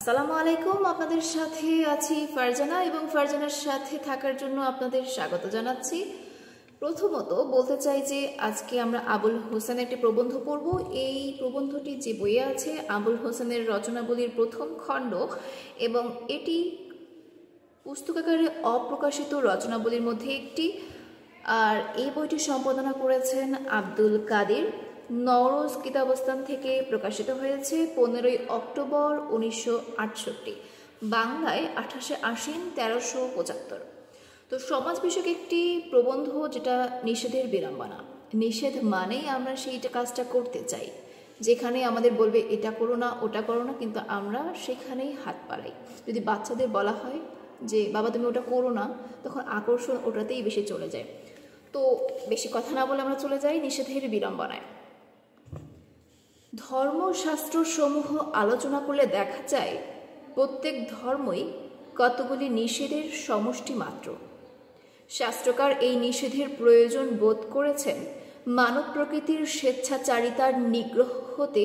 আসসালামু আলাইকুম। আপনাদের সাথে আছি ফারজানা এবং ফারজানার সাথে থাকার জন্য আপনাদের স্বাগত জানাচ্ছি। প্রথমত বলতে চাই যে আজকে আমরা আবুল হোসেনের একটি প্রবন্ধ পড়ব। এই প্রবন্ধটি যে বইয়ে আছে আবুল হোসেনের রচনাবলীর প্রথম খণ্ড এবং এটি পুস্তকাকারে অপ্রকাশিত রচনাবলীর মধ্যে একটি। আর এই বইটি সম্পাদনা করেছেন আব্দুল কাদের। নওরোজ কিতাবস্থান থেকে প্রকাশিত হয়েছে 15ই অক্টোবর 1968, বাংলায় 28শে আশ্বিন 1375। তো সমাজ বিষয়ক একটি প্রবন্ধ, যেটা নিষেধের বিড়ম্বনা। নিষেধ মানেই আমরা সেইটা কাজটা করতে চাই, যেখানে আমাদের বলবে এটা করো না ওটা করো না, কিন্তু আমরা সেখানেই হাত বাড়াই। যদি বাচ্চাদের বলা হয় যে বাবা তুমি ওটা করো না, তখন আকর্ষণ ওটাতেই বেশি চলে যায়। তো বেশি কথা না বলে আমরা চলে যাই নিষেধের বিড়ম্বনায়। ধর্মশাস্ত্রসমূহ আলোচনা করলে দেখা যায় প্রত্যেক ধর্মই কতগুলি নিষেধের সমষ্টি মাত্র। শাস্ত্রকার এই নিষেধের প্রয়োজন বোধ করেছেন মানব প্রকৃতির স্বেচ্ছাচারিতার নিগ্রহ হতে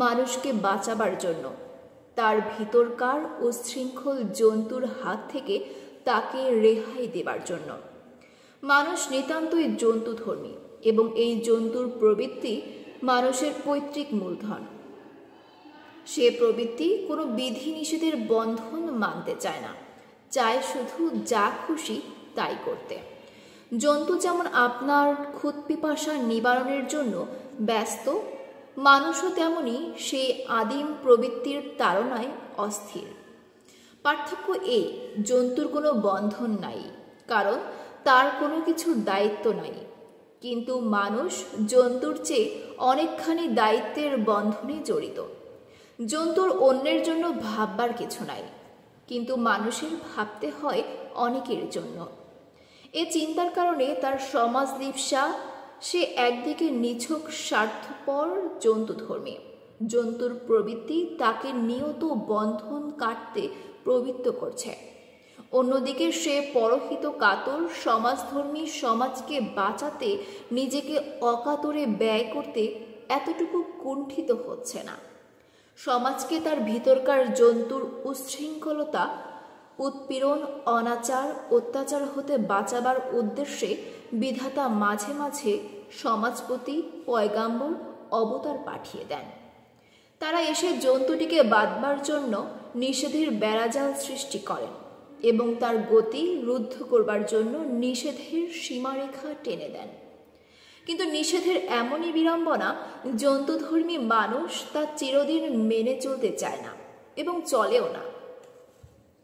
মানুষকে বাঁচাবার জন্য, তার ভিতরকার উচ্ছৃঙ্খল জন্তুর হাত থেকে তাকে রেহাই দেবার জন্য। মানুষ নিতান্তই জন্তুধর্মী এবং এই জন্তুর প্রবৃত্তি মানুষের পৈতৃক মূলধন। সে প্রবৃত্তি কোনো বিধি নিষেধের বন্ধন মানতে চায় না, চায় শুধু যা খুশি তাই করতে। জন্তু যেমন আপনার ক্ষুৎপিপাসা নিবারণের জন্য ব্যস্ত, মানুষও তেমনি সেই আদিম প্রবৃত্তির তাড়নায় অস্থির। পার্থক্য এই, জন্তুর কোনো বন্ধন নাই, কারণ তার কোনো কিছু দায়িত্ব নাই, কিন্তু মানুষ জন্তুর চেয়ে অনেকখানি দায়িত্বের বন্ধনে জড়িত। জন্তুর অন্যের জন্য ভাববার কিছু নাই, কিন্তু মানুষের ভাবতে হয় অনেকের জন্য। এ চিন্তার কারণে তার সমাজ লিপ্সা। সে একদিকে নিছক স্বার্থপর জন্তুধর্মী, জন্তুর প্রবৃত্তি তাকে নিয়ত বন্ধন কাটতে প্রবৃত্ত করছে। অন্যদিকে সে পরহিত কাতর সমাজধর্মী, সমাজকে বাঁচাতে নিজেকে অকাতরে ব্যয় করতে এতটুকু কুণ্ঠিত হচ্ছে না। সমাজকে তার ভিতরকার জন্তুর উচ্ছৃঙ্খলতা, উৎপীড়ন, অনাচার, অত্যাচার হতে বাঁচাবার উদ্দেশ্যে বিধাতা মাঝে মাঝে সমাজপতি, পয়গাম্বর, অবতার পাঠিয়ে দেন। তারা এসে জন্তুটিকে বাঁধবার জন্য নিষেধের বেড়াজাল সৃষ্টি করেন এবং তার গতি রুদ্ধ করবার জন্য নিষেধের সীমারেখা টেনে দেন। কিন্তু নিষেধের এমনই বিড়ম্বনা, জন্তুধর্মী মানুষ তা চিরদিন মেনে চলতে চায় না এবং চলেও না।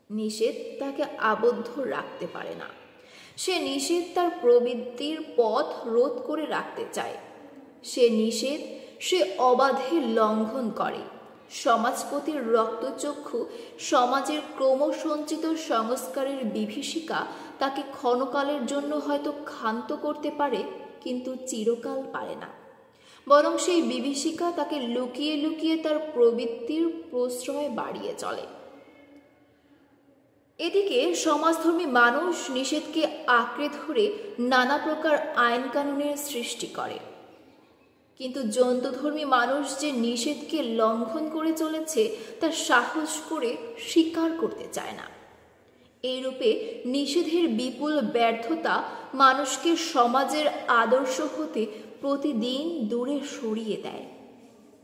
নিষেধ তাকে আবদ্ধ রাখতে পারে না। সে নিষেধ তার প্রবৃত্তির পথ রোধ করে রাখতে চায়। সে নিষেধ সে অবাধে লঙ্ঘন করে। সমাজপতির রক্তচক্ষু, সমাজের ক্রমসঞ্চিত সংস্কারের বিভীষিকা তাকে ক্ষণকালের জন্য হয়তো ক্ষান্ত করতে পারে, কিন্তু চিরকাল পারে না। বরং সেই বিভীষিকা তাকে লুকিয়ে লুকিয়ে তার প্রবৃত্তির প্রশ্রয় বাড়িয়ে চলে। এদিকে সমাজধর্মী মানুষ নিষেধকে আঁকড়ে ধরে নানা প্রকার আইন কানুনের সৃষ্টি করে, কিন্তু জন্তুধর্মী মানুষ যে নিষেধকে লঙ্ঘন করে চলেছে তা সাহস করে স্বীকার করতে চায় না। এইরূপে নিষেধের বিপুল ব্যর্থতা মানুষকে সমাজের আদর্শ হতে প্রতিদিন দূরে সরিয়ে দেয়।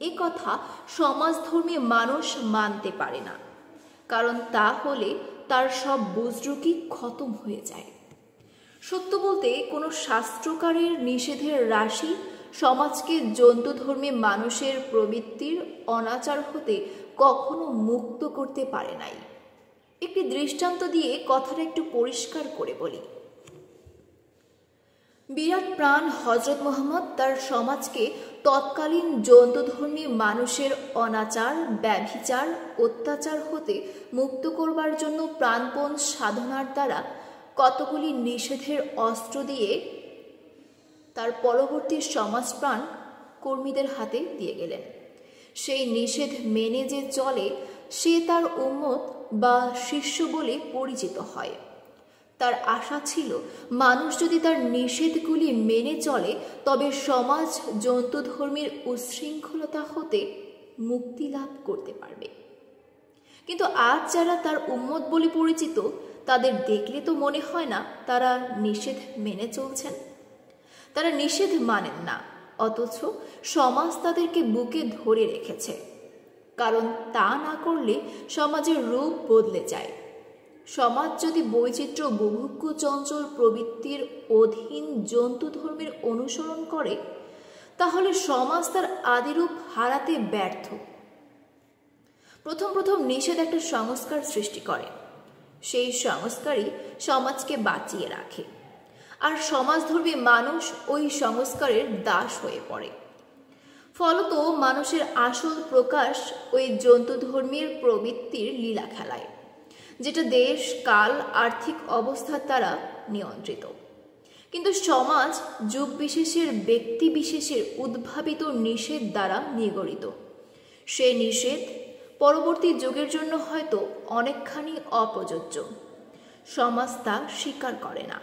এ কথা সমাজধর্মী মানুষ মানতে পারে না, কারণ তা হলে তার সব বুজরুকি খতম হয়ে যায়। সত্য বলতে কোনো শাস্ত্রকারের নিষেধের রাশি সমাজকে জন্তুধর্মী মানুষের প্রবৃত্তির অনাচার হতে কখনো মুক্ত করতে পারে নাই। একটি দৃষ্টান্ত দিয়ে কথাটা একটু পরিষ্কার করে বলি। বিরাট প্রাণ হযরত মুহাম্মদ তার সমাজকে তৎকালীন জন্তুধর্মী মানুষের অনাচার, ব্যভিচার, অত্যাচার হতে মুক্ত করবার জন্য প্রাণপণ সাধনার দ্বারা কতগুলি নিষেধের অস্ত্র দিয়ে তার পরবর্তী সমাজপ্রাণ কর্মীদের হাতে দিয়ে গেলেন। সেই নিষেধ মেনে যে চলে সে তার উম্মত বা শিষ্য বলে পরিচিত হয়। তার আশা ছিল মানুষ যদি তার নিষেধগুলি মেনে চলে তবে সমাজ জন্তুধর্মীর উচ্ছৃঙ্খলতা হতে মুক্তি লাভ করতে পারবে। কিন্তু আজ যারা তার উম্মত বলে পরিচিত, তাদের দেখলে তো মনে হয় না তারা নিষেধ মেনে চলছেন। তারা নিষেধ মানেন না, অথচ সমাজ তাদেরকে বুকে ধরে রেখেছে। কারণ তা না করলে সমাজের রূপ বদলে যায়। সমাজ যদি বৈচিত্র্য বুভুক্ষ চঞ্চল প্রবৃত্তির অধীন জন্তু ধর্মের অনুসরণ করে, তাহলে সমাজ তার আদিরূপ হারাতে ব্যর্থ। প্রথম প্রথম নিষেধ একটা সংস্কার সৃষ্টি করে। সেই সংস্কারই সমাজকে বাঁচিয়ে রাখে, আর সমাজধর্মী মানুষ ওই সংস্কারের দাস হয়ে পড়ে। ফলত মানুষের আসল প্রকাশ ওই জন্তুধর্মীর প্রবৃত্তির লীলা খেলায়, যেটা দেশ, কাল, আর্থিক অবস্থার দ্বারা নিয়ন্ত্রিত। কিন্তু সমাজ যুগ বিশেষের, ব্যক্তি বিশেষের উদ্ভাবিত নিষেধ দ্বারা নিগড়িত। সে নিষেধ পরবর্তী যুগের জন্য হয়তো অনেকখানি অপ্রযোজ্য। সমাজ তা স্বীকার করে না।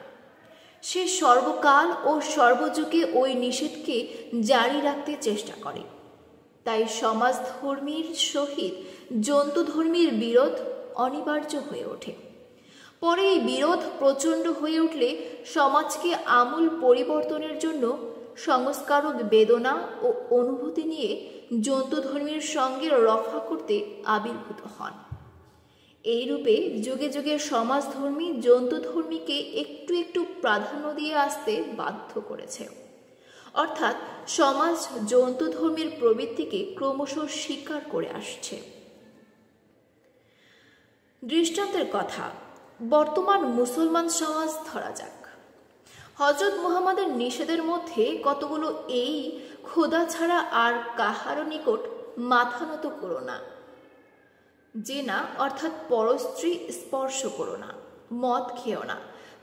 সে সর্বকাল ও সর্বযুগে ওই নিষেধকে জারি রাখতে চেষ্টা করে। তাই সমাজধর্মীর সহিত জন্তুধর্মীর বিরোধ অনিবার্য হয়ে ওঠে। পরে এই বিরোধ প্রচণ্ড হয়ে উঠলে সমাজকে আমূল পরিবর্তনের জন্য সংস্কারক বেদনা ও অনুভূতি নিয়ে জন্তুধর্মীর সঙ্গে রফা করতে আবির্ভূত হন। এইরূপে যুগে যুগে সমাজধর্মী জন্তুধর্মীকে একটু একটু প্রাধান্য দিয়ে আসতে বাধ্য করেছে। অর্থাৎ সমাজ জন্তুধর্মীর প্রবৃত্তিকে ক্রমশ স্বীকার করে আসছে। দৃষ্টান্তের কথা, বর্তমান মুসলমান সমাজ ধরা যাক। হযরত মুহাম্মদের নিষেধের মধ্যে কতগুলো এই খোদা ছাড়া আর কাহারও নিকট মাথা নত করো না, জেনা অর্থাৎ পরস্ত্রী স্পর্শ করো না, মদ খেও না,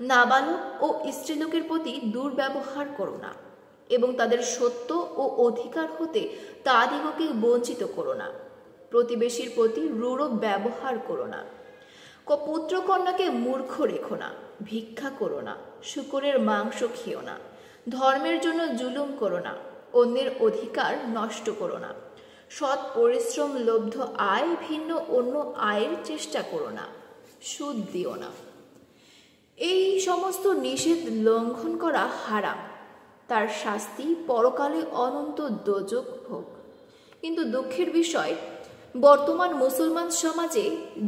নাবালক ও স্ত্রীলোকের প্রতি দুর্ব্যবহার করো না, এবং তাদের সত্য ও অধিকার হতে তাদিগকে বঞ্চিত করো না, প্রতিবেশীর প্রতি রূঢ় ব্যবহার করো না, পুত্রকন্যাকে মূর্খ রেখো না, ভিক্ষা করো না, শূকরের মাংস খেও না, ধর্মের জন্য জুলুম করো না, অন্যের অধিকার নষ্ট করো না, সৎ পরিশ্রম লব্ধ আয় ভিন্ন অন্য আয়ের চেষ্টা করো না, সুদ দিও না। এই সমস্ত নিষেধ লঙ্ঘন করা হারাম। তার শাস্তি পরকালে অনন্ত দোজখ ভোগ। কিন্তু দুঃখের বিষয়, বর্তমান মুসলমান সমাজে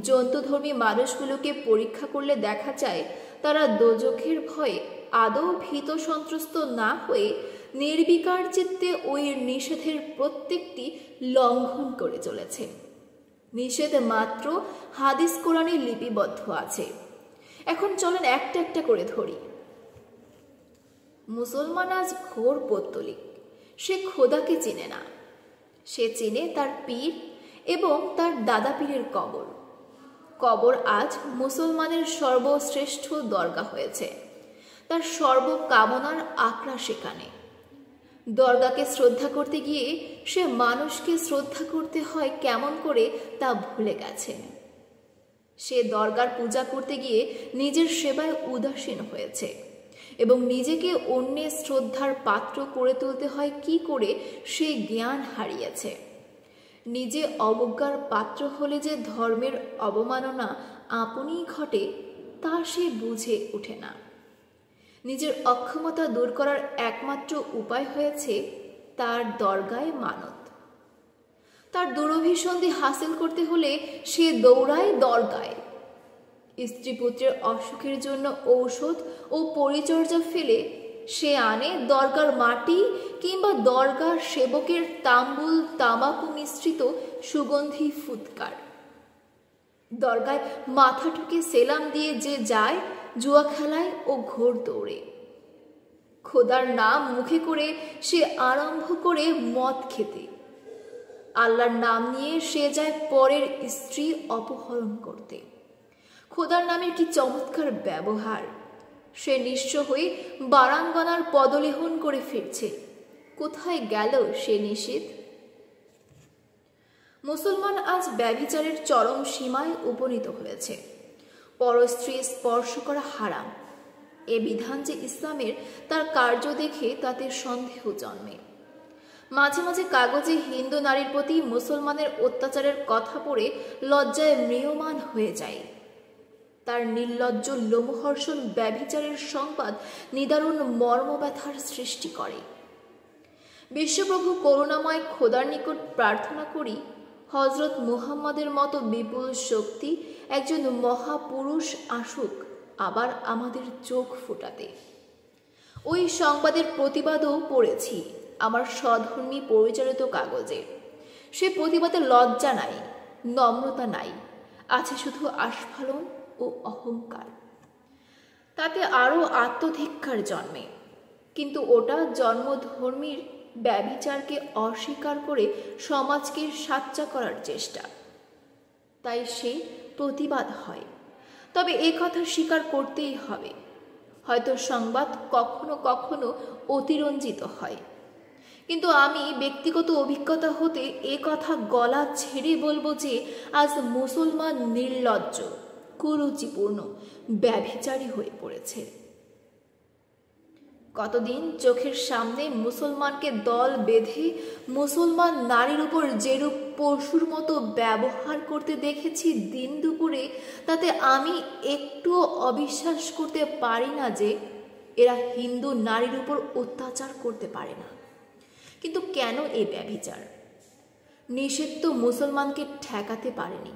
জন্তুধর্মী মানুষগুলোকে পরীক্ষা করলে দেখা যায় তারা দোজখের ভয়ে আদৌ ভীত সন্ত্রস্ত না হয়ে নির্বিকার চিত্তে ওই নিষেধের প্রত্যেকটি লঙ্ঘন করে চলেছে। নিষেধ মাত্র হাদিস কোরআনে লিপিবদ্ধ আছে। এখন চলেন একটা একটা করে ধরি। মুসলমান আজ ঘোর পৌত্তলিক। সে খোদাকে চেনে না। সে চেনে তার পীর এবং তার দাদা পীরের কবর। কবর আজ মুসলমানের সর্বশ্রেষ্ঠ দরগা হয়েছে। তার সর্বকামনার আখড়া সেখানে। দরগাকে শ্রদ্ধা করতে গিয়ে সে মানুষকে শ্রদ্ধা করতে হয় কেমন করে তা ভুলে গেছে। সে দরগার পূজা করতে গিয়ে নিজের সেবায় উদাসীন হয়েছে এবং নিজেকে অন্যের শ্রদ্ধার পাত্র করে তুলতে হয় কি করে সে জ্ঞান হারিয়েছে। নিজে অবজ্ঞার পাত্র হলে যে ধর্মের অবমাননা আপনিই ঘটে তা সে বুঝে ওঠে না। নিজের অক্ষমতা দূর করার একমাত্র উপায় হয়েছে তার দরগায় মানত। তার দুরভিসন্ধি হাসিল করতে হলে সে দৌড়ায় দরগায়। স্ত্রী পুত্রের অসুখের জন্য ঔষধ ও পরিচর্যা ফেলে সে আনে দরগার মাটি কিংবা দরগার সেবকের তাম্বুল তামাকু মিশ্রিত সুগন্ধি ফুৎকার। দরগায় মাথা ঠুকে সেলাম দিয়ে যে যায় জুয়া খেলায় ও ঘোর দৌড়ে। খোদার নাম মুখে করে সে আরম্ভ করে মদ খেতে। আল্লাহর নাম নিয়ে সে যায় পরের স্ত্রী অপহরণ করতে। খোদার নামের কি চমৎকার ব্যবহার! সে নিঃস্ব হয়ে বারাঙ্গনার পদলেহন করে ফিরছে। কোথায় গেল সে নিষেধ? মুসলমান আজ ব্যভিচারের চরম সীমায় উপনীত হয়েছে। পরস্ত্রী স্পর্শ করা হারাম এ বিধান যে ইসলামের, তার কার্য দেখে তাতে সন্দেহ জন্মে। মাঝে মাঝে কাগজে হিন্দু নারীর প্রতি মুসলমানের অত্যাচারের কথা পড়ে লজ্জায় ম্রিয়মাণ হয়ে যায়। তার নির্লজ্জ লোমহর্ষণ ব্যভিচারের সংবাদ নিদারুণ মর্মব্যথার সৃষ্টি করে। বিশ্বপ্রভু করুণাময় খোদার নিকট প্রার্থনা করি, হজরত মুহাম্মদের মতো বিপুল শক্তি একজন মহাপুরুষ আসুক আবার আমাদের চোখ ফোটাতে। ওই সংবাদের প্রতিবাদও পড়েছি আমার স্বধর্মী পরিচালিত কাগজে। সে প্রতিবাদে লজ্জা নাই, নম্রতা নাই, আছে শুধু আস্ফালন ও অহংকার। তাতে আরও আত্মধিক্কার জন্মে, কিন্তু ওটা জন্মধর্মীর ব্যভিচারকে অস্বীকার করে সমাজকে সাচ্চা করার চেষ্টা। তাই সে প্রতিবাদ হয়। তবে এ কথা স্বীকার করতেই হবে, হয়তো সংবাদ কখনো কখনো অতিরঞ্জিত হয়, কিন্তু আমি ব্যক্তিগত অভিজ্ঞতা হতে এ কথা গলা ছেড়ে বলবো যে আজ মুসলমান নির্লজ্জ, কুরুচিপূর্ণ, ব্যভিচারী হয়ে পড়েছে। কতদিন চোখের সামনে মুসলমানকে দল বেঁধে মুসলমান নারীর উপর যেরূপ পশুর মতো ব্যবহার করতে দেখেছি দিন দুপুরে, তাতে আমি একটুও অবিশ্বাস করতে পারি না যে এরা হিন্দু নারীর উপর অত্যাচার করতে পারে না। কিন্তু কেন এই ব্যভিচার? নিষেধ তো মুসলমানকে ঠেকাতে পারেনি।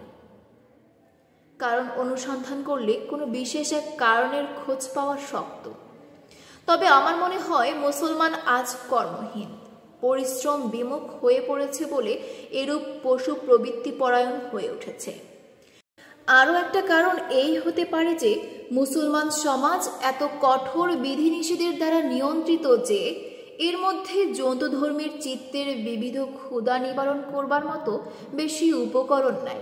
কারণ অনুসন্ধান করলে কোনো বিশেষ এক কারণের খোঁজ পাওয়া শক্ত। তবে আমার মনে হয় মুসলমান আজ কর্মহীন, পরিশ্রম বিমুখ হয়ে পড়েছে বলে এরূপ পশু প্রবৃত্তি পরায়ণ হয়ে উঠেছে। আরও একটা কারণ এই হতে পারে যে মুসলমান সমাজ এত কঠোর বিধিনিষেধের দ্বারা নিয়ন্ত্রিত যে এর মধ্যে জন্তুধর্মীর চিত্তের বিবিধ ক্ষুধা নিবারণ করবার মতো বেশি উপকরণ নাই।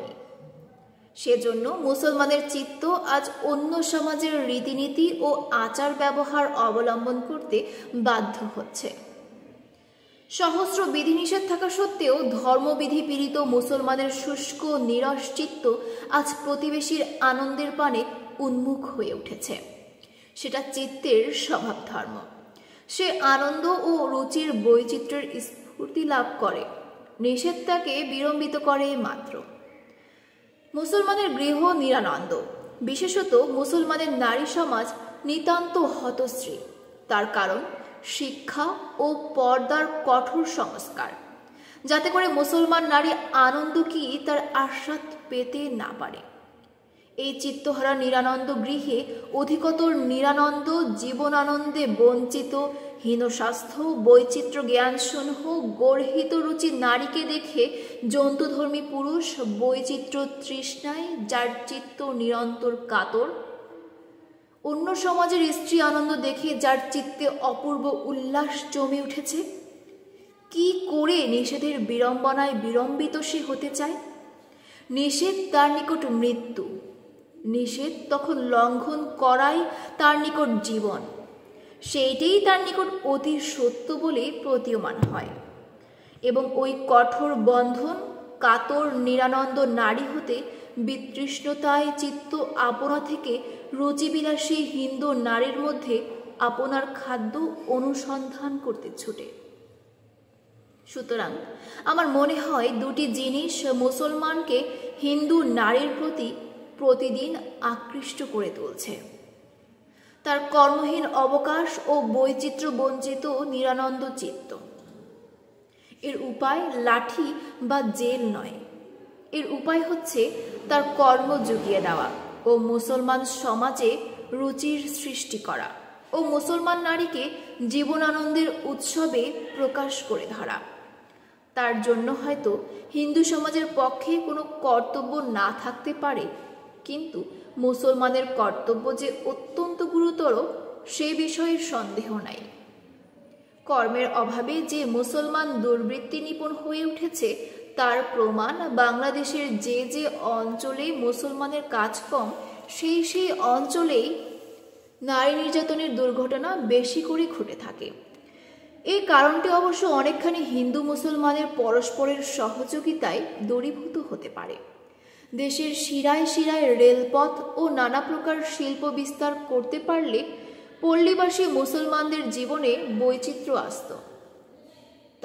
সেজন্য মুসলমানের চিত্ত আজ অন্য সমাজের রীতিনীতি ও আচার ব্যবহার অবলম্বন করতে বাধ্য হচ্ছে। সহস্র বিধিনিষেধ থাকা সত্ত্বেও ধর্মবিধি পীড়িত মুসলমানের শুষ্ক নিরস চিত্ত আজ প্রতিবেশীর আনন্দের পানে উন্মুখ হয়ে উঠেছে। সেটা চিত্তের স্বভাব ধর্ম। সে আনন্দ ও রুচির বৈচিত্র্যের স্ফূর্তি লাভ করে, নিষেধ তাকে বিড়ম্বিত করে মাত্র। মুসলমানের গৃহ নিরানন্দ, বিশেষত মুসলমানের নারী সমাজ নিতান্ত হতশ্রী। তার কারণ শিক্ষা ও পর্দার কঠোর সংস্কার, যাতে করে মুসলমান নারী আনন্দ কি তার আস্বাদ পেতে না পারে। এই চিত্তহারা নিরানন্দ গৃহে অধিকতর নিরানন্দ জীবনানন্দে বঞ্চিত হীনস্বাস্থ্য বৈচিত্র্য জ্ঞানশূন্য গর্হিত রুচি নারীকে দেখে জন্তুধর্মী পুরুষ বৈচিত্র্য তৃষ্ণায় যার চিত্ত নিরন্তর কাতর, অন্য সমাজের স্ত্রী আনন্দ দেখে যার চিত্তে অপূর্ব উল্লাস জমে উঠেছে, কি করে নিষেধের বিড়ম্বনায় বিড়ম্বিত সে হতে চায়? নিষেধ তার নিকট মৃত্যু, নিষেধ তখন লঙ্ঘন করাই তার নিকট জীবন। সেইটাই তার নিকট অতি সত্য বলে প্রতীয়মান হয় এবং ওই কঠোর বন্ধন কাতর নিরানন্দ নারী হতে বিতৃষ্ণতায় চিত্ত আপনা থেকে রুচিবিলাসী হিন্দু নারীর মধ্যে আপনার খাদ্য অনুসন্ধান করতে ছুটে। সুতরাং আমার মনে হয় দুটি জিনিস মুসলমানকে হিন্দু নারীর প্রতি প্রতিদিন আকৃষ্ট করে তুলছে। তার কর্মহীন অবকাশ ও বৈচিত্র্য বঞ্চিত নিরানন্দ চিত্ত। এর উপায় লাঠি বা জেল নয়, এর উপায় হচ্ছে তার কর্ম জুগিয়ে দেওয়া ও মুসলমান সমাজে রুচির সৃষ্টি করা ও মুসলমান নারীকে জীবনানন্দের উৎসবে প্রকাশ করে ধরা। তার জন্য হয়তো হিন্দু সমাজের পক্ষে কোনো কর্তব্য না থাকতে পারে, কিন্তু মুসলমানের কর্তব্য যে অত্যন্ত গুরুতর সে বিষয়ে সন্দেহ নাই। কর্মের অভাবে যে মুসলমান দুর্বৃত্তি নিপুণ হয়ে উঠেছে তার প্রমাণ বাংলাদেশের যে যে অঞ্চলে মুসলমানের কাজ কম সেই সেই অঞ্চলেই নারী নির্যাতনের দুর্ঘটনা বেশি করে ঘটে থাকে। এই কারণটি অবশ্য অনেকখানি হিন্দু মুসলমানের পরস্পরের সহযোগিতায় দূরীভূত হতে পারে। দেশের শিরায় শিরায় রেলপথ ও নানা প্রকার শিল্প বিস্তার করতে পারলে পল্লীবাসী মুসলমানদের জীবনে বৈচিত্র্য আসত।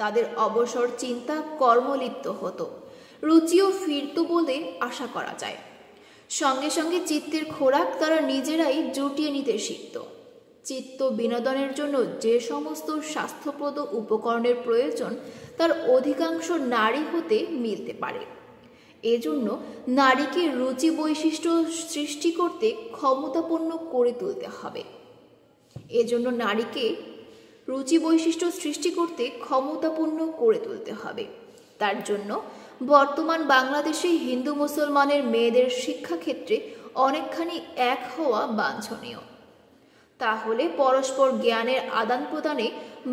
তাদের অবসর চিন্তা কর্মলিপ্ত হতো, রুচিও ফিরত বলে আশা করা যায়। সঙ্গে সঙ্গে চিত্তের খোরাক তারা নিজেরাই জুটিয়ে নিতে শিখত। চিত্ত বিনোদনের জন্য যে সমস্ত স্বাস্থ্যপ্রদ উপকরণের প্রয়োজন তার অধিকাংশ নারী হতে মিলতে পারে। এজন্য নারীকে রুচি বৈশিষ্ট্য সৃষ্টি করতে ক্ষমতাপন্ন করে তুলতে হবে। এজন্য নারীকে রুচি বৈশিষ্ট্য সৃষ্টি করতে ক্ষমতাপন্ন করে তুলতে হবে। তার জন্য বর্তমান বাংলাদেশে হিন্দু মুসলমানের মেয়েদের শিক্ষাক্ষেত্রে অনেকখানি এক হওয়া বাঞ্ছনীয়। তাহলে পরস্পর জ্ঞানের আদান প্রদানে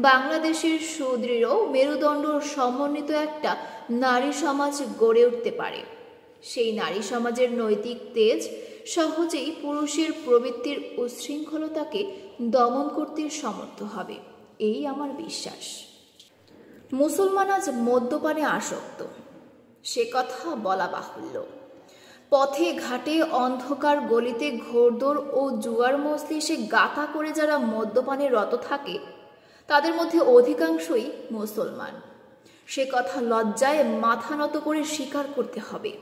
বাংলাদেশের সুদৃঢ় মেরুদণ্ড সমন্বিত একটা নারী সমাজ গড়ে উঠতে পারে। সেই নারী সমাজের নৈতিক তেজ সহজেই পুরুষের প্রবৃত্তির উচ্ছৃঙ্খলতাকে দমন করতে সমর্থ হবে, এই আমার বিশ্বাস। মুসলমান আজ মদ্যপানে আসক্ত, সে কথা বলা বাহুল্য। পথে ঘাটে অন্ধকার গলিতে ঘোড়দৌড় ও জুয়ার মজলিসে গাথা করে যারা মদ্যপানে রত থাকে তাদের মধ্যে অধিকাংশই মুসলমান। সে কথা লজ্জায় মাথা নত করে স্বীকার করতে হবে।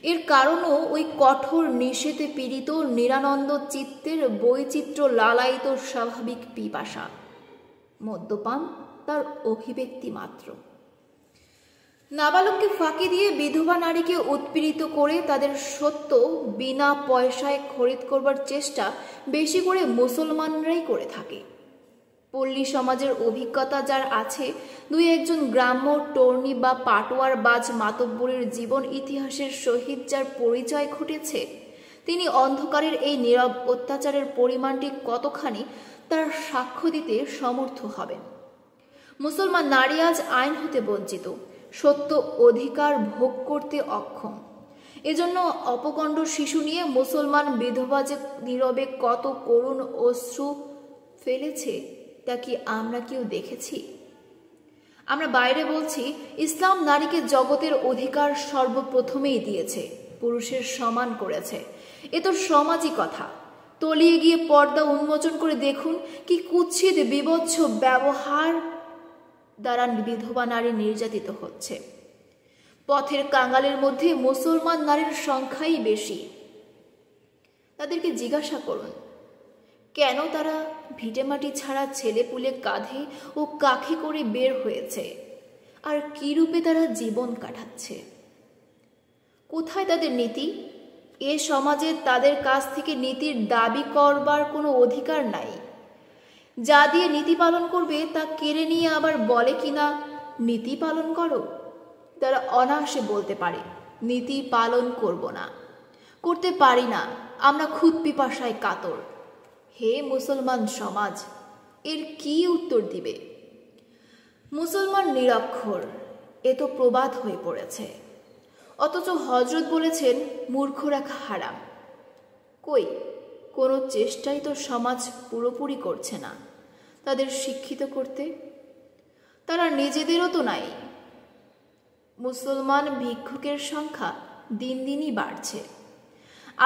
এর কারণও ওই কঠোর নিষেধে পীড়িত নিরানন্দ চিত্তের বৈচিত্র্য লালায়িত স্বাভাবিক পিপাসা। মদ্যপান তার অভিব্যক্তি মাত্র। নাবালককে ফাঁকি দিয়ে বিধবা নারীকে উৎপীড়িত করে তাদের সত্য বিনা পয়সায় খরিদ করবার চেষ্টা বেশি করে মুসলমানরাই করে থাকে। পল্লী সমাজের অভিজ্ঞতা যার আছে, দুই একজন গ্রাম্য টর্নি বা পাটোয়ার বাজ মাতব্বরের জীবন ইতিহাসের সহিত যার পরিচয় ঘটেছে, তিনি অন্ধকারের এই নীরব অত্যাচারের পরিমাণটি কতখানি তার সাক্ষ্য দিতে সমর্থ হবেন। মুসলমান নারী আজ আইন হতে বঞ্চিত, সত্য অধিকার ভোগ করতে অক্ষম। এজন্য অপকণ্ড শিশু নিয়ে মুসলমান বিধবা যে নীরবে কত করুণ অশ্রু ফেলেছে তা কি আমরা কেউ দেখেছি? আমরা বাইরে বলছি ইসলাম নারীকে জগতের অধিকার সর্বপ্রথমেই দিয়েছে, পুরুষের সমান করেছে। এ তো সমাজই কথা। তলিয়ে গিয়ে পর্দা উন্মোচন করে দেখুন কি কুৎসিত বিভৎস ব্যবহার দ্বারা বিধবা নারী নির্যাতিত হচ্ছে। পথের কাঙালের মধ্যে মুসলমান নারীর সংখ্যাই বেশি। তাদেরকে জিজ্ঞাসা করুন কেন তারা ভিটেমাটি ছাড়া ছেলেপুলে কাঁধে ও কাঁখে করে বের হয়েছে, আর কি রূপে তারা জীবন কাটাচ্ছে। কোথায় তাদের নীতি? এ সমাজে তাদের কাছ থেকে নীতির দাবি করবার কোনো অধিকার নাই। যা দিয়ে নীতি পালন করবে তা কেড়ে নিয়ে আবার বলে কিনা নীতি পালন করো। তারা অনায়াসে বলতে পারে নীতি পালন করব না, করতে পারি না, আমরা ক্ষুধ পিপাসায় কাতর। হে মুসলমান সমাজ, এর কি উত্তর দিবে? মুসলমান নিরক্ষর, এ তো প্রবাদ হয়ে পড়েছে। অথচ হজরত বলেছেন মূর্খরা হারাম। কই, কোনো চেষ্টাই তো সমাজ পুরোপুরি করছে না তাদের শিক্ষিত করতে। তারা নিজেদেরও তো নাই। মুসলমান ভিক্ষুকের সংখ্যা দিন দিনই বাড়ছে।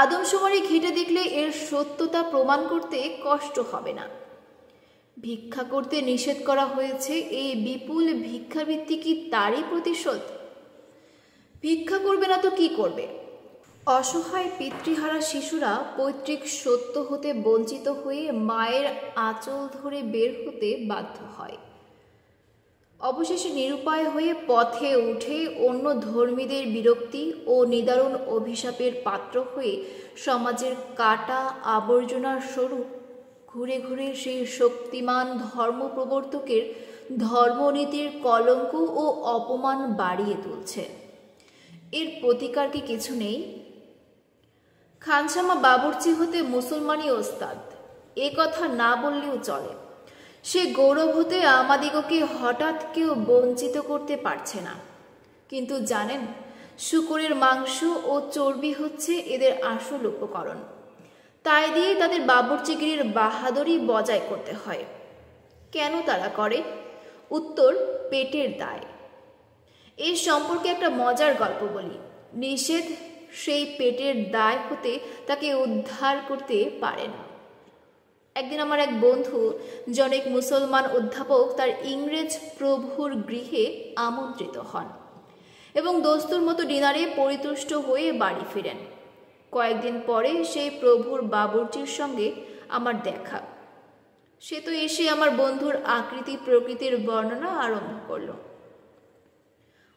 আদমশুমারি ঘেঁটে দেখলে এর সত্যতা প্রমাণ করতে কষ্ট হবে না। ভিক্ষা করতে নিষেধ করা হয়েছে, এই বিপুল ভিক্ষাবৃত্তি কি তারই প্রতিশোধ? ভিক্ষা করবে না তো কি করবে? অসহায় পিতৃহারা শিশুরা পৈতৃক সত্য হতে বঞ্চিত হয়ে মায়ের আঁচল ধরে বের হতে বাধ্য হয়। অবশেষে নিরুপায় হয়ে পথে উঠে অন্য ধর্মীদের বিরক্তি ও নিদারুণ অভিশাপের পাত্র হয়ে সমাজের কাটা আবর্জনার স্বরূপ ঘুরে ঘুরে সেই শক্তিমান ধর্মপ্রবর্তকের ধর্মনীতির কলঙ্ক ও অপমান বাড়িয়ে তুলছে। এর প্রতিকার কি কিছু নেই? খানসামা বাবুর্চি হতে মুসলমানই ওস্তাদ, এ কথা না বললেও চলে। সে গৌরব হতে আমাদিগকে হঠাৎ কেউ বঞ্চিত করতে পারছে না। কিন্তু জানেন, শূকরের মাংস ও চর্বি হচ্ছে এদের আসল উপকরণ। তাই দিয়ে তাদের বাবুর্চিগিরির বাহাদুরি বজায় করতে হয়। কেন তারা করে? উত্তর, পেটের দায়। এই সম্পর্কে একটা মজার গল্প বলি। নিষেধ সেই পেটের দায় হতে তাকে উদ্ধার করতে পারে না। একদিন আমার এক বন্ধু, জনৈক মুসলমান অধ্যাপক, তার ইংরেজ প্রভুর গৃহে আমন্ত্রিত হন এবং দস্তুর মতো ডিনারে পরিতুষ্ট হয়ে বাড়ি ফিরেন। কয়েকদিন পরে সেই প্রভুর বাবুর্চির সঙ্গে আমার দেখা। সে তো এসে আমার বন্ধুর আকৃতি প্রকৃতির বর্ণনা আরম্ভ করল।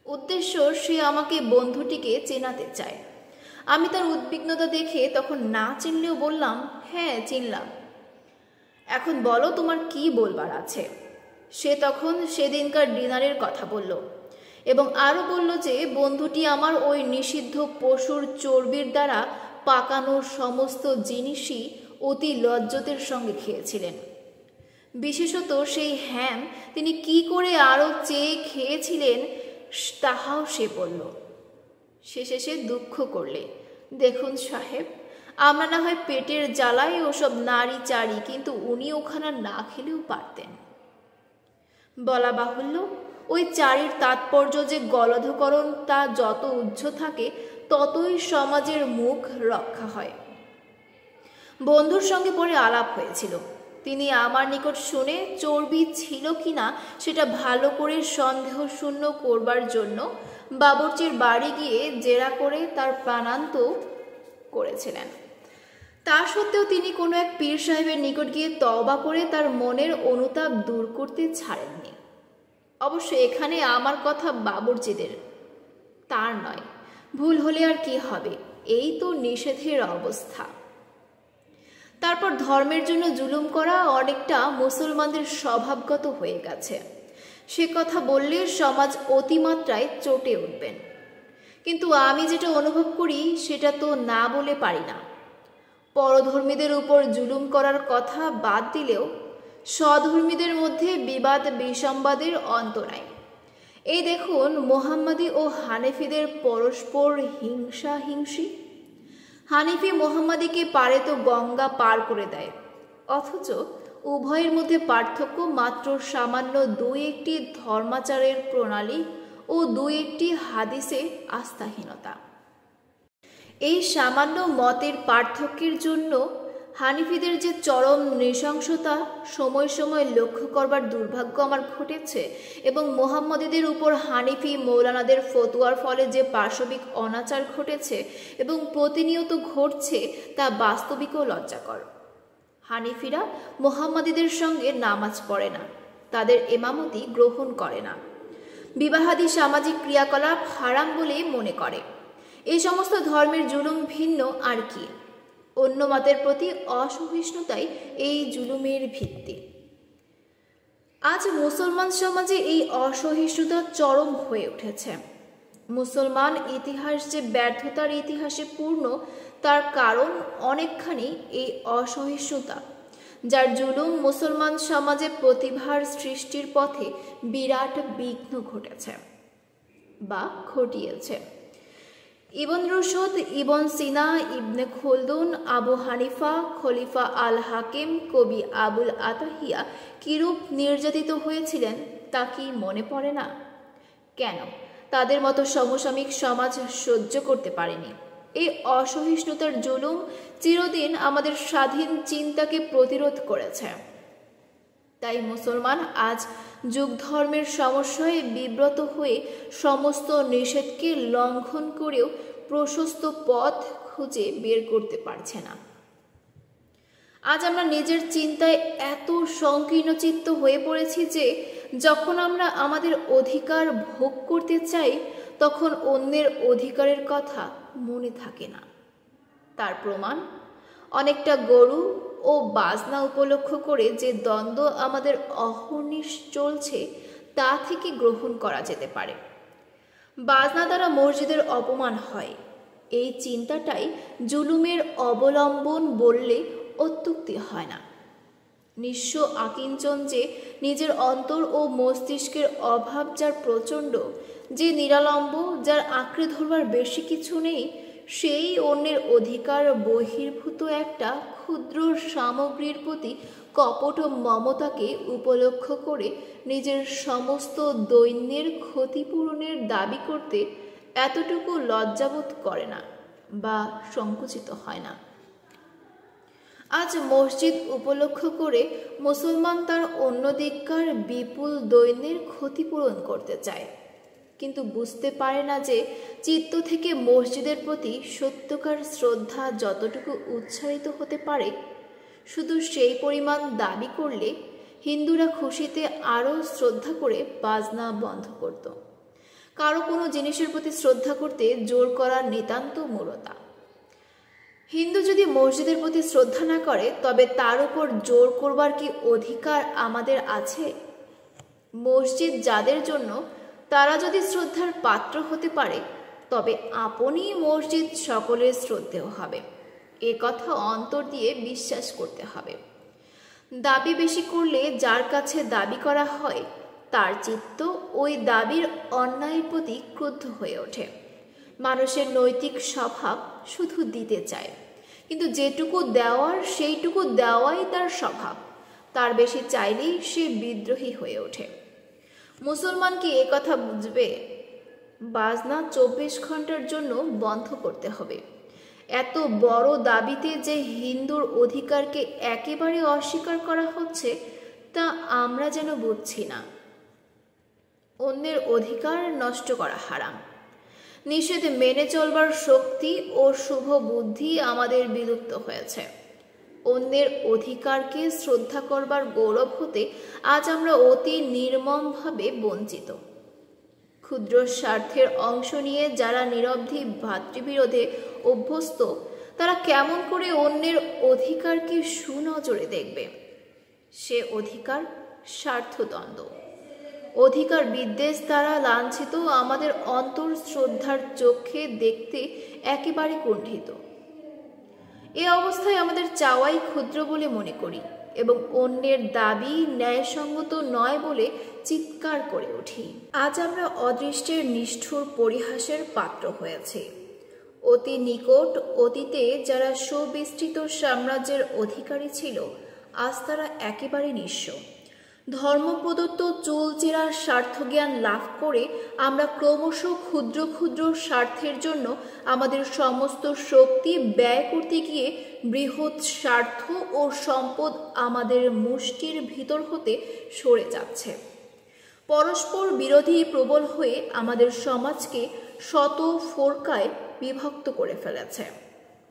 উদ্দেশ্য, সে আমাকে বন্ধুটিকে চেনাতে চায়। আমি তার উদ্বিগ্নতা দেখে তখন না চিনলেও বললাম, হ্যাঁ চিনলাম, এখন বলো তোমার কি বলবার আছে। সে তখন সেদিনকার ডিনারের কথা বলল এবং আরও বলল যে বন্ধুটি আমার ওই নিষিদ্ধ পশুর চর্বির দ্বারা পাকানো সমস্ত জিনিসই অতি লজ্জতের সঙ্গে খেয়েছিলেন। বিশেষত সেই হ্যাম তিনি কি করে আরও চেয়ে খেয়েছিলেন তাহাও সে বলল। শেষে সে দুঃখ করলে, দেখুন সাহেব, আমরা না হয় পেটের জ্বালায় ওসব নাড়ি চাড়ি, কিন্তু উনি ওখানে না খেলেও পারতেন। বলা বাহুল্য, ওই চারির তাৎপর্য যে গলধকরণ, তা যত উজ্জ্ব থাকে ততই সমাজের মুখ রক্ষা হয়। বন্ধুর সঙ্গে পরে আলাপ হয়েছিল। তিনি আমার নিকট শুনে চর্বি ছিল কিনা সেটা ভালো করে সন্দেহ শূন্য করবার জন্য বাবুর্চির বাড়ি গিয়ে জেরা করে তার প্রাণান্ত করেছিলেন। তা সত্ত্বেও তিনি কোনো এক পীর সাহেবের নিকট গিয়ে তওবা করে তার মনের অনুতাপ দূর করতে ছাড়েননি। অবশ্য এখানে আমার কথা বাবুর্চিদের, তার নয়। ভুল হলে আর কি হবে, এই তো নিষেধের অবস্থা। তারপর ধর্মের জন্য জুলুম করা অনেকটা মুসলমানদের স্বভাবগত হয়ে গেছে। সে কথা বললে সমাজ অতিমাত্রায় চটে উঠবেন, কিন্তু আমি যেটা অনুভব করি সেটা তো না বলে পারি না। পরধর্মীদের উপর জুলুম করার কথা বাদ দিলেও স্বধর্মীদের মধ্যে বিবাদ বিসম্বাদের অন্ত নাই। এই দেখুন, মোহাম্মদী ও হানেফিদের পরস্পর হিংসাহিংসি। হানিফি মোহাম্মদীকে পারে তো গঙ্গা পার করে দেয়, অথচ উভয়ের মধ্যে পার্থক্য মাত্র সামান্য দুই একটি ধর্মাচারের প্রণালী ও দুই একটি হাদিসে আস্থাহীনতা। এই সামান্য মতের পার্থক্যের জন্য হানিফিদের যে চরম নৃশংসতা সময় সময় লক্ষ্য করবার দুর্ভাগ্য আমার ঘটেছে, এবং মোহাম্মদীদের উপর হানিফি মৌলানাদের ফতোয়ার ফলে যে পাশবিক অনাচার ঘটেছে এবং প্রতিনিয়ত ঘটছে, তা বাস্তবিকও লজ্জাকর। হানিফিরা মোহাম্মদীদের সঙ্গে নামাজ পড়ে না, তাদের এমামতি গ্রহণ করে না, বিবাহাদি সামাজিক ক্রিয়াকলাপ হারাম বলে মনে করে। এই সমস্ত ধর্মের জুলুম ভিন্ন আর কি, অন্য মতের প্রতি অসহিষ্ণুতাই এই জুলুমের ভিত্তি। আজ মুসলমান সমাজে এই অসহিষ্ণুতা চরম হয়ে উঠেছে। মুসলমান ইতিহাস যে ব্যর্থতার ইতিহাসে পূর্ণ, তার কারণ অনেকখানি এই অসহিষ্ণুতা, যার জুলুম মুসলমান সমাজে প্রতিভার সৃষ্টির পথে বিরাট বিঘ্ন ঘটেছে বা ঘটিয়েছে। ইবন রুশদ, ইবন সিনা, ইবনে খলদুন, আবু হানিফা, খলিফা আল হাকিম, কবি আবুল আতাহিয়া কিরূপ নির্যাতিত হয়েছিলেন তা কি মনে পড়ে না? কেন তাদের মতো সমসাময়িক সমাজ সহ্য করতে পারেনি? এই অসহিষ্ণুতার জুলুম চিরদিন আমাদের স্বাধীন চিন্তাকে প্রতিরোধ করেছে। তাই মুসলমান আজ যুগ ধর্মের সমস্যায় বিব্রত হয়ে সমস্ত নিষেধকে লঙ্ঘন করেও প্রশস্ত পথ খুঁজে বের করতে পারছে না। আজ আমরা নিজের চিন্তায় এত সংকীর্ণচিত্ত হয়ে পড়েছি যে যখন আমরা আমাদের অধিকার ভোগ করতে চাই, তখন অন্যের অধিকারের কথা মনে থাকে না। তার প্রমাণ অনেকটা গরু ও বাজনা উপলক্ষ করে যে দ্বন্দ্ব আমাদের অহর্নিশ চলছে, তা থেকে গ্রহণ করা যেতে পারে। বাজনা দ্বারা মসজিদের অপমান হয়, এই চিন্তাটাই জুলুমের অবলম্বন বললে অত্যুক্তি হয় না। নিঃস্ব আকিঞ্চন যে নিজের অন্তর ও মস্তিষ্কের অভাব যার প্রচণ্ড, যে নিরালম্ব, যার আঁকড়ে ধরবার বেশি কিছু নেই, সেই অন্যের অধিকার বহির্ভূত একটা ক্ষুদ্র সামগ্রীর প্রতি কপট মমতাকে উপলক্ষ করে নিজের সমস্ত দৈন্যের ক্ষতিপূরণের দাবি করতে এতটুকু লজ্জাবোধ করে না বা সংকুচিত হয় না। আজ মসজিদ উপলক্ষ করে মুসলমান তার অন্য দিককার বিপুল দৈন্যের ক্ষতিপূরণ করতে চায়, কিন্তু বুঝতে পারে না যে চিত্ত থেকে মসজিদের প্রতি সত্যকার শ্রদ্ধা যতটুকু উচ্চারিত হতে পারে, শুধু সেই পরিমাণ দাবি করলে হিন্দুরা খুশিতে আরও শ্রদ্ধা করে বাজনা বন্ধ করত। কারো কোনো জিনিসের প্রতি শ্রদ্ধা করতে জোর করার নিতান্ত মূঢ়তা। হিন্দু যদি মসজিদের প্রতি শ্রদ্ধা না করে, তবে তার উপর জোর করবার কি অধিকার আমাদের আছে? মসজিদ যাদের জন্য, তারা যদি শ্রদ্ধার পাত্র হতে পারে, তবে আপনি মসজিদ সকলের শ্রদ্ধেয় হবে, এ কথা অন্তর দিয়ে বিশ্বাস করতে হবে। দাবি বেশি করলে যার কাছে দাবি করা হয়, তার চিত্ত ওই দাবির অন্যায়ের প্রতি ক্রুদ্ধ হয়ে ওঠে। মানুষের নৈতিক স্বভাব শুধু দিতে চায়, কিন্তু যেটুকু দেওয়ার সেইটুকু দেওয়াই তার স্বভাব। তার বেশি চাইলেই সে বিদ্রোহী হয়ে ওঠে। মুসলমান কি এ কথা বুঝবে? বাজনা 24 ঘন্টার জন্য বন্ধ করতে হবে। এত বড় দাবিতে যে হিন্দুর অধিকারকে একেবারে অস্বীকার করা হচ্ছে, তা আমরা যেন বুঝছি না। অন্যের অধিকার নষ্ট করা হারাম। নিষেধ মেনে চলবার শক্তি ও শুভ বুদ্ধি আমাদের বিলুপ্ত হয়েছে। অন্যের অধিকারকে শ্রদ্ধা করবার গৌরব হতে আজ আমরা অতি নির্মমভাবে বঞ্চিত। ক্ষুদ্র স্বার্থের অংশ নিয়ে যারা নিরবধি ভাতৃবিরোধে অভ্যস্ত, তারা কেমন করে অন্যের অধিকারকে সুনজরে দেখবে? সে অধিকার স্বার্থদ্বন্দ্ব। অধিকার বিদ্বেষ দ্বারা লাঞ্ছিত আমাদের অন্তর শ্রদ্ধার চোখে দেখতে একেবারে কুণ্ঠিত। এ অবস্থায় আমাদের চাওয়াই ক্ষুদ্র বলে মনে করি এবং অন্যের দাবি ন্যায়সঙ্গত নয় বলে চিৎকার করে উঠি। আজ আমরা অদৃষ্টের নিষ্ঠুর পরিহাসের পাত্র হয়েছি। অতি নিকট অতীতে যারা সুবিস্তৃত সাম্রাজ্যের অধিকারী ছিল, আজ তারা একেবারে নিঃস্ব। ধর্ম প্রদত্ত চুলচেরার স্বার্থজ্ঞান লাভ করে আমরা ক্রমশ ক্ষুদ্র ক্ষুদ্র স্বার্থের জন্য আমাদের সমস্ত শক্তি ব্যয় করতে গিয়ে বৃহৎ স্বার্থ ও সম্পদ আমাদের মুষ্টির ভিতর হতে সরে যাচ্ছে। পরস্পর বিরোধী প্রবল হয়ে আমাদের সমাজকে শত ফোরকায় বিভক্ত করে ফেলেছে।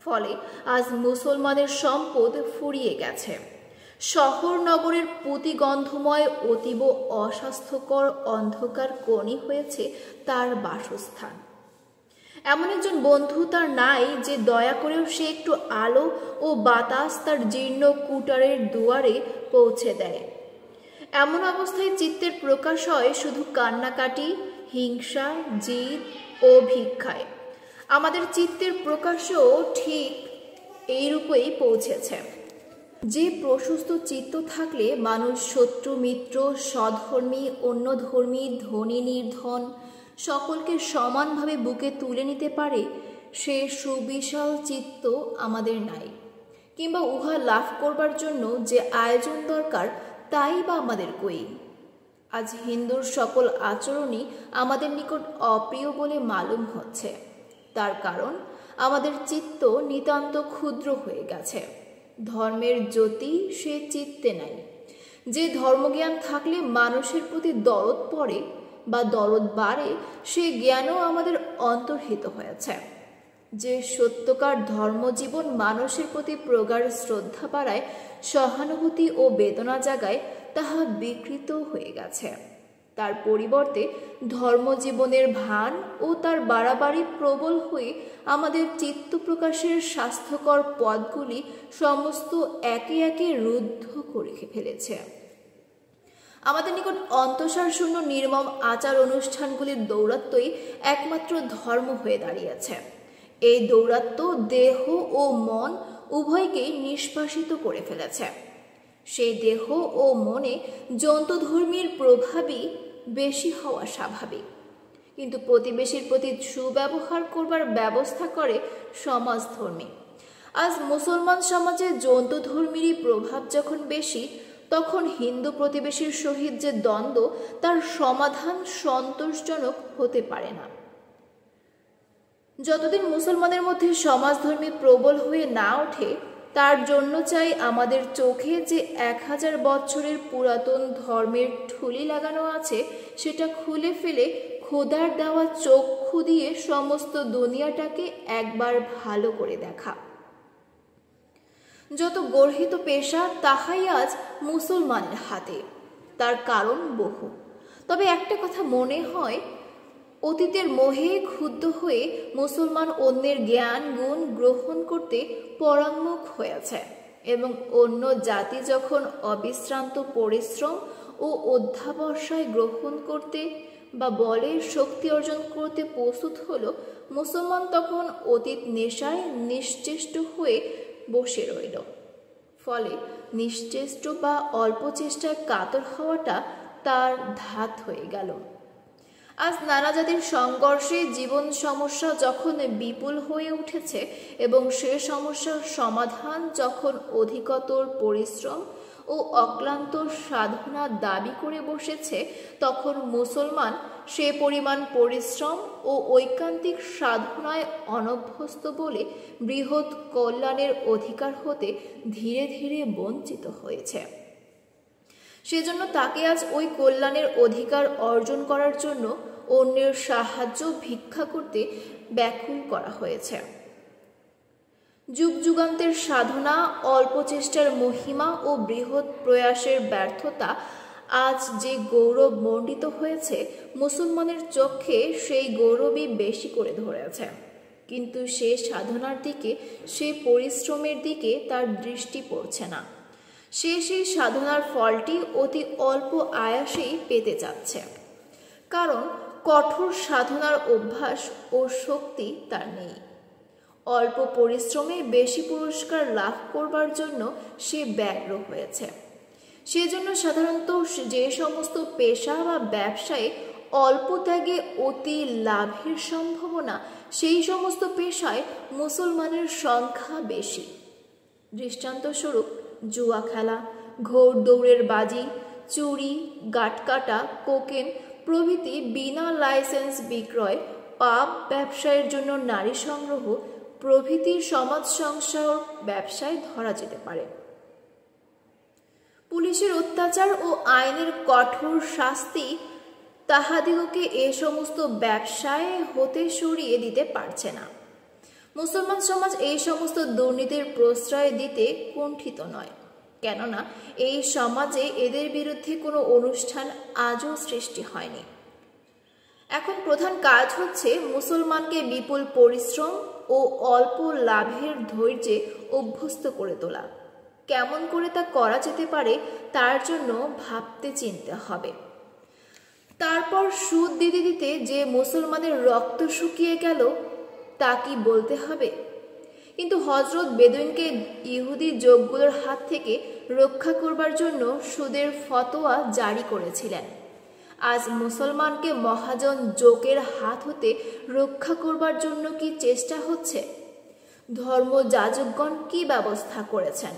ফলে আজ মুসলমানের সম্পদ ফুরিয়ে গেছে। শহর নগরের পুতিগন্ধময় অতীব অস্বাস্থ্যকর অন্ধকার কোণই হয়েছে তার বাসস্থান। এমন একজন বন্ধু তার নাই যে দয়া করেও সে একটু আলো ও বাতাস তার জীর্ণ কুটারের দুয়ারে পৌঁছে দেয়। এমন অবস্থায় চিত্তের প্রকাশ হয় শুধু কান্নাকাটি, হিংসা, জিদ ও ভিক্ষায়। আমাদের চিত্তের প্রকাশও ঠিক এইরূপেই পৌঁছেছে। যে প্রশস্ত চিত্ত থাকলে মানুষ শত্রু মিত্র, স্বধর্মী, অন্যধর্মী, ধনী নির্ধন সকলকে সমানভাবে বুকে তুলে নিতে পারে, সে সুবিশাল চিত্ত আমাদের নাই। কিংবা উহা লাভ করবার জন্য যে আয়োজন দরকার, তাই বা আমাদের কই। আজ হিন্দুর সকল আচরণই আমাদের নিকট অপ্রিয় বলে মালুম হচ্ছে। তার কারণ আমাদের চিত্ত নিতান্ত ক্ষুদ্র হয়ে গেছে। ধর্মের জ্যোতি সে চিত্তে নাই। যে ধর্মজ্ঞান থাকলে মানুষের প্রতি দরদ পড়ে বা দরদ বাড়ে, সে জ্ঞানও আমাদের অন্তর্হিত হয়েছে। যে সত্যকার ধর্মজীবন মানুষের প্রতি প্রগাঢ় শ্রদ্ধা বাড়ায়, সহানুভূতি ও বেদনা জাগায়, তাহা বিকৃত হয়ে গেছে। তার পরিবর্তে ধর্মজীবনের ভান ও তার বাড়াবাড়ি প্রবল হয়ে আমাদের চিত্ত প্রকাশের স্বাস্থ্যকর পথগুলি সমস্ত একে একে রুদ্ধ করে ফেলেছে। আমাদের নিকট অন্তঃসার শূন্য নির্মম আচার অনুষ্ঠানগুলির দৌরাত্ম্যই একমাত্র ধর্ম হয়ে দাঁড়িয়েছে। এই দৌরাত্ম্য দেহ ও মন উভয়কেই নিষ্পাসিত করে ফেলেছে। সেই দেহ ও মনে জন্তুধর্মীর প্রভাবই বেশি হওয়া স্বাভাবিক, কিন্তু প্রতিবেশীর প্রতি সুব্যবহার করবার ব্যবস্থা করে সমাজধর্মী। আজ মুসলমান সমাজে জন্তুধর্মীরই প্রভাব যখন বেশি, তখন হিন্দু প্রতিবেশীর সহিত যে দ্বন্দ্ব, তার সমাধান সন্তোষজনক হতে পারে না। যতদিন মুসলমানের মধ্যে সমাজধর্মী প্রবল হয়ে না ওঠে, তার জন্য চাই আমাদের চোখে যে 1000 বছরের পুরাতন ধর্মের ঠুলি লাগানো আছে সেটা খুলে ফেলে খোদার দেওয়া চক্ষু দিয়ে সমস্ত দুনিয়াটাকে একবার ভালো করে দেখা। যত গর্হিত পেশা তাহাই আজ মুসলমানের হাতে, তার কারণ বহু। তবে একটা কথা মনে হয়, অতীতের মোহে ক্ষুব্ধ হয়ে মুসলমান অন্যের জ্ঞান গুণ গ্রহণ করতে পরাঙ্মুখ হয়েছে এবং অন্য জাতি যখন অবিশ্রান্ত পরিশ্রম ও অধ্যাবসায় গ্রহণ করতে বা বলের শক্তি অর্জন করতে প্রস্তুত হলো, মুসলমান তখন অতীত নেশায় নিশ্চেষ্ট হয়ে বসে রইল। ফলে নিশ্চেষ্ট বা অল্প চেষ্টায় কাতর হওয়াটা তার ধাত হয়ে গেল। আজ নানা জাতির সংঘর্ষে জীবন সমস্যা যখন বিপুল হয়ে উঠেছে এবং সে সমস্যার সমাধান যখন অধিকতর পরিশ্রম ও অক্লান্ত সাধনা দাবি করে বসেছে, তখন মুসলমান সে পরিমাণ পরিশ্রম ও ঐকান্তিক সাধনায় অনভ্যস্ত বলে বৃহৎ কল্যাণের অধিকার হতে ধীরে ধীরে বঞ্চিত হয়েছে। সেজন্য তাকে আজ ওই কল্যাণের অধিকার অর্জন করার জন্য অন্যের সাহায্য ভিক্ষা করতে ব্যাকুল করা হয়েছে। যুগ যুগান্তের সাধনা, অল্প চেষ্টার মহিমা ও বৃহৎ প্রয়াসের ব্যর্থতা আজ যে গৌরব মণ্ডিত হয়েছে, মুসলমানের চোখে সেই গৌরবই বেশি করে ধরেছে। কিন্তু সে সাধনার দিকে, সে পরিশ্রমের দিকে তার দৃষ্টি পড়ছে না। সে সেই সাধনার ফলটি অতি অল্প আয়াসেই পেতে চাচ্ছে, কারণ কঠোর সাধনার অভ্যাস ও শক্তি তার নেই। অল্প পরিশ্রমে বেশি পুরস্কার লাভ করবার জন্য সে ব্যগ্র হয়েছে। সেজন্য সাধারণত যে সমস্ত পেশা বা ব্যবসায়ে অল্প ত্যাগে অতি লাভের সম্ভাবনা, সেই সমস্ত পেশায় মুসলমানের সংখ্যা বেশি। দৃষ্টান্তস্বরূপ জুয়া খেলা, ঘোড় দৌড়ের বাজি, চুরি, গাটকাটা, কোকেন প্রভৃতি বিনা লাইসেন্স বিক্রয়, পাপ ব্যবসায়ের জন্য নারী সংগ্রহ প্রভৃতি সমাজ সংস্কার ব্যবসায় ধরা যেতে পারে। পুলিশের অত্যাচার ও আইনের কঠোর শাস্তি তাহাদিগকে এ সমস্ত ব্যবসায় হতে সরিয়ে দিতে পারছে না। মুসলমান সমাজ এই সমস্ত দুর্নীতির প্রশ্রয় দিতে কুণ্ঠিত নয়, কেননা এই সমাজে এদের বিরুদ্ধে কোনো অনুষ্ঠান আজও সৃষ্টি হয়নি। এখন প্রধান কাজ হচ্ছে মুসলমানকে বিপুল পরিশ্রম ও অল্প লাভের ধৈর্যে অভ্যস্ত করে তোলা। কেমন করে তা করা যেতে পারে তার জন্য ভাবতে চিনতে হবে। তারপর সুদ দিতে দিতে যে মুসলমানের রক্ত শুকিয়ে গেল তা কি বলতে হবে? কিন্তু হযরত বেদুইনকে ইহুদি যোগগুলোর হাত থেকে রক্ষা করবার জন্য সুদের ফতোয়া জারি করেছিলেন। আজ মুসলমানকে মহাজন যোগের হাত হতে রক্ষা করবার জন্য কি চেষ্টা হচ্ছে? ধর্ম যাজকগণ কি ব্যবস্থা করেছেন?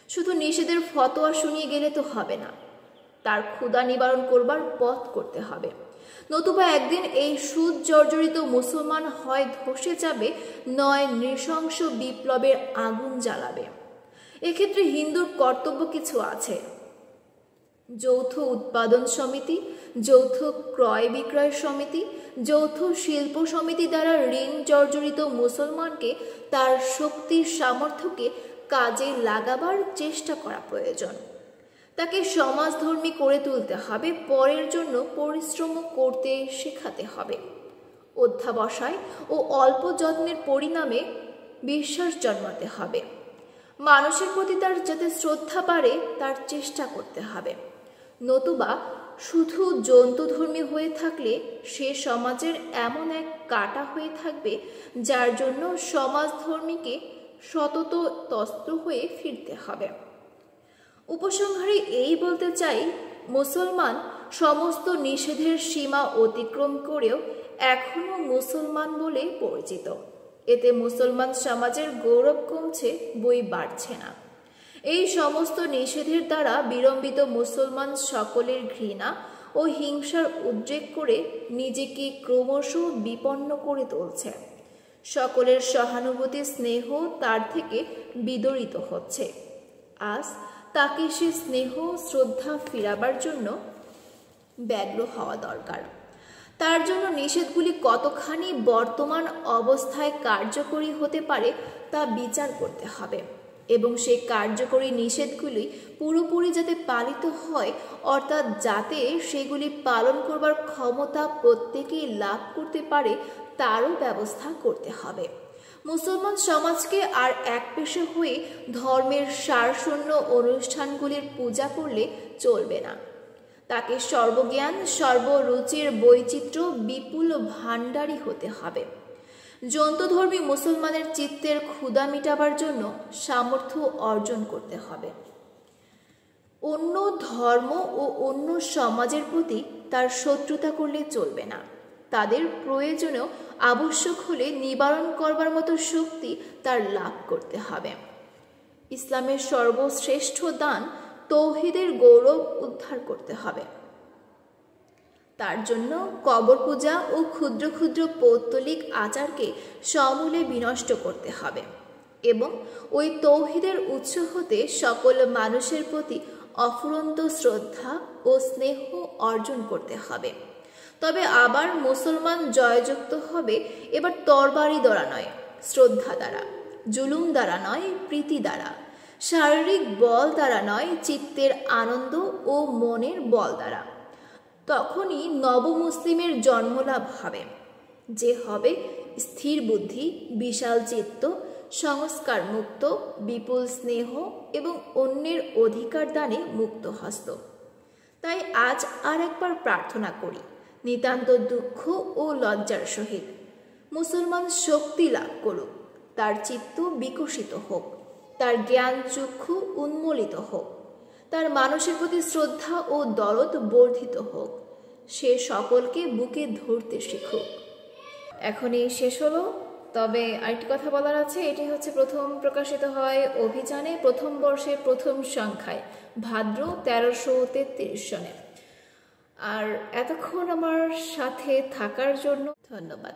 শুধু নিষেধের ফতোয়া শুনিয়ে গেলে তো হবে না, তার ক্ষুধা নিবারণ করবার পথ করতে হবে। নতুবা একদিন এই সুদ জর্জরিত মুসলমান হয় ধসে যাবে, নয় নৃশংস বিপ্লবের আগুন জ্বালাবে। এক্ষেত্রে হিন্দুর কর্তব্য কিছু আছে। যৌথ উৎপাদন সমিতি, যৌথ ক্রয় বিক্রয় সমিতি, যৌথ শিল্প সমিতি দ্বারা ঋণ জর্জরিত মুসলমানকে তার শক্তি সামর্থ্যকে কাজে লাগাবার চেষ্টা করা প্রয়োজন। তাকে সমাজধর্মী করে তুলতে হবে, পরের জন্য পরিশ্রম করতে শেখাতে হবে। অধ্যাবসায় ও অল্প যত্নের পরিণামে বিশ্বাস জন্মাতে হবে। মানুষের প্রতি তার যাতে শ্রদ্ধা বাড়ে তার চেষ্টা করতে হবে। নতুবা শুধু জন্তুধর্মী হয়ে থাকলে সে সমাজের এমন এক কাঁটা হয়ে থাকবে যার জন্য সমাজধর্মীকে সতত তস্ত্র হয়ে ফিরতে হবে। উপসংহারে এই বলতে চাই, মুসলমান সমস্ত নিষেধের সীমা অতিক্রম করেও এখনো মুসলমান বলে পরিচিত। এতে মুসলমান সমাজের গৌরব কমছে, বই বাড়ছে না। এই সমস্ত নিষেধের দ্বারা বিড়ম্বিত মুসলমান সকলের ঘৃণা ও হিংসার উদ্রেক করে নিজেকে ক্রমশ বিপন্ন করে তুলছে। সকলের সহানুভূতি স্নেহ তার থেকে বিদরিত হচ্ছে। আজ তাকে সে স্নেহ শ্রদ্ধা ফিরাবার জন্য ব্যগ্র হওয়া দরকার। তার জন্য নিষেধগুলি কতখানি বর্তমান অবস্থায় কার্যকরী হতে পারে তা বিচার করতে হবে, এবং সেই কার্যকরী নিষেধগুলি পুরোপুরি যাতে পালিত হয়, অর্থাৎ যাতে সেগুলি পালন করবার ক্ষমতা প্রত্যেকেই লাভ করতে পারে, তারও ব্যবস্থা করতে হবে। মুসলমান সমাজকে আর একপেশে হয়ে ধর্মের সারশূন্য অনুষ্ঠানগুলির পূজা করলে চলবে না। তাকে সর্বজ্ঞান সর্বরুচির বৈচিত্র্য বিপুল ভাণ্ডারী হতে হবে। জন্তুধর্মী মুসলমানের চিত্তের ক্ষুধা মিটাবার জন্য সামর্থ্য অর্জন করতে হবে। অন্য ধর্ম ও অন্য সমাজের প্রতি তার শত্রুতা করলে চলবে না। তাদের প্রয়োজনেও আবশ্যক হলে নিবারণ করবার মতো শক্তি তার লাভ করতে হবে। ইসলামের সর্বশ্রেষ্ঠ দান তৌহিদের গৌরব উদ্ধার করতে হবে। তার জন্য কবর পূজা ও ক্ষুদ্র ক্ষুদ্র পৌত্তলিক আচারকে সমূলে বিনষ্ট করতে হবে, এবং ওই তৌহিদের উৎস হতে সকল মানুষের প্রতি অফুরন্ত শ্রদ্ধা ও স্নেহ অর্জন করতে হবে। তবে আবার মুসলমান জয়যুক্ত হবে এবার তরবারি দ্বারা নয়, শ্রদ্ধা দ্বারা, জুলুম দ্বারা নয়, প্রীতি দ্বারা, শারীরিক বল দ্বারা নয়, চিত্তের আনন্দ ও মনের বল দ্বারা। তখনই নবমুসলিমের জন্মলাভ হবে, যে হবে স্থির বুদ্ধি, বিশাল চিত্ত, সংস্কার মুক্ত, বিপুল স্নেহ এবং অন্যের অধিকার দানে মুক্ত হস্ত। তাই আজ আর একবার প্রার্থনা করি, নিতান্ত দুঃখ ও লজ্জার সহিত, মুসলমান শক্তি লাভ করুক, তার চিত্ত বিকশিত হোক, তার জ্ঞান চক্ষু উন্মোলিত হোক, তার মানুষের প্রতি শ্রদ্ধা ও দরদ বর্ধিত হোক, সে সকলকে বুকে ধরতে শিখুক। এখনই শেষ হলো, তবে আরেকটি কথা বলার আছে। এটি হচ্ছে প্রথম প্রকাশিত হয় অভিযানে প্রথম বর্ষে প্রথম সংখ্যায় ভাদ্র 1333 সনে। আর এতক্ষণ আমার সাথে থাকার জন্য ধন্যবাদ।